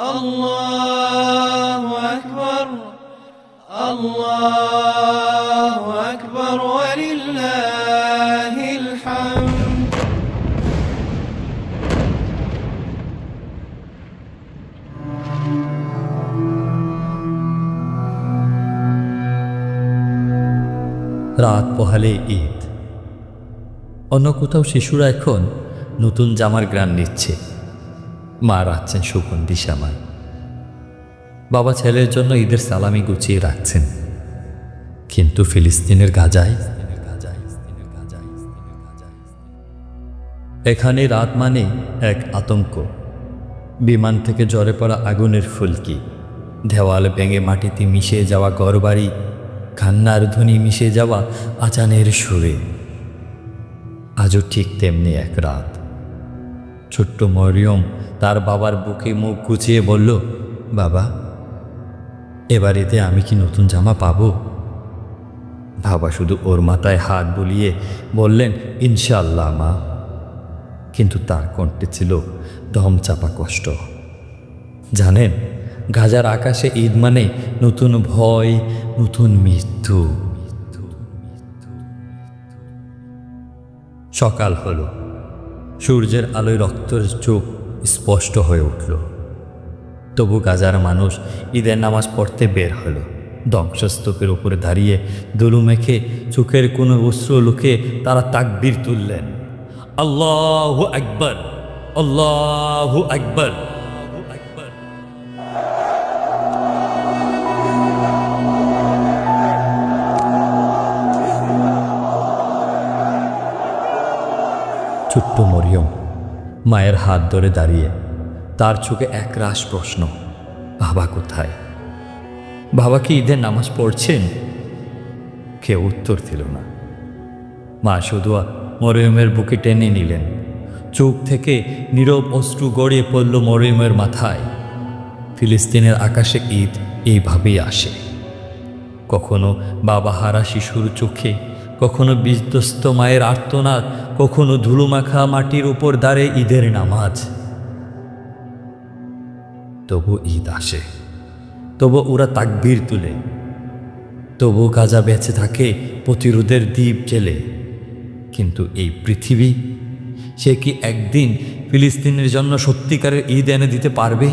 الله أكبر الله أكبر ولله الحمد রাত পোহালে ঈদ। অন্য কোথাও শিশুরা এখন নতুন জামার গ্রান নিচ্ছে, মা রাখছেন সুগন্ধি সামাল, বাবা ছেলের জন্য ঈদের সালামি গুছিয়ে রাখছেন। কিন্তু ফিলিস্তিনের গাজায় এখানে রাত মানে এক আতঙ্ক। বিমান থেকে ঝরে পড়া আগুনের ফুলকি, দেওয়াল ভেঙে মাটিতে মিশে যাওয়া ঘরবাড়ি, কান্নার ধ্বনি মিশে যাওয়া আজানের সুরে। আজও ঠিক তেমনি এক রাত। ছোট্ট মরিয়ম তার বাবার বুকে মুখ গুছিয়ে বলল, বাবা, এবার এতে আমি কি নতুন জামা পাবো? বাবা শুধু ওর মাথায় হাত বুলিয়ে বললেন, ইনশাআল্লাহ মা। কিন্তু তার কণ্ঠে ছিল দম চাপা কষ্ট। জানেন, গাজার আকাশে ঈদ মানে নতুন ভয়, নতুন মৃত্যু। সকাল হলো, সূর্যের আলোয় রক্তের চোখ স্পষ্ট হয়ে উঠল। তবু গাজার মানুষ ঈদের নামাজ পড়তে বের হলো। ধ্বংসস্তূপের উপরে দাঁড়িয়ে দুলু মেখে চোখের কোনো অশ্রু লুকে তারা তাকবীর তুললেন, আল্লাহু আকবার, আল্লাহু আকবার। ছোট্ট মরিয়ম মায়ের হাত ধরে দাঁড়িয়ে, তার চোখে একরাশ প্রশ্ন, বাবা কোথায়? বাবা কি ঈদের নামাজ পড়ছেন? কেউ উত্তর দিল না। মা শুধু মরিয়মের বুকে টেনে নিলেন। চোখ থেকে নীরব অশ্রু গড়িয়ে পড়ল মরিয়মের মাথায়। ফিলিস্তিনের আকাশে ঈদ এইভাবেই আসে, কখনো বাবা হারা শিশুর চোখে, কখনো বিধ্বস্ত মায়ের আর্তনাদ, কখনো ধুলোমাখা মাটির উপর দাঁড়ে ঈদের নামাজ। তবু ঈদ আসে, তবু ওরা তাকবীর তুলে, তবু গাজা বেঁচে থাকে প্রতিরোধের দ্বীপ জেলে। কিন্তু এই পৃথিবী, সে কি একদিন ফিলিস্তিনের জন্য সত্যিকারের ঈদ এনে দিতে পারবে?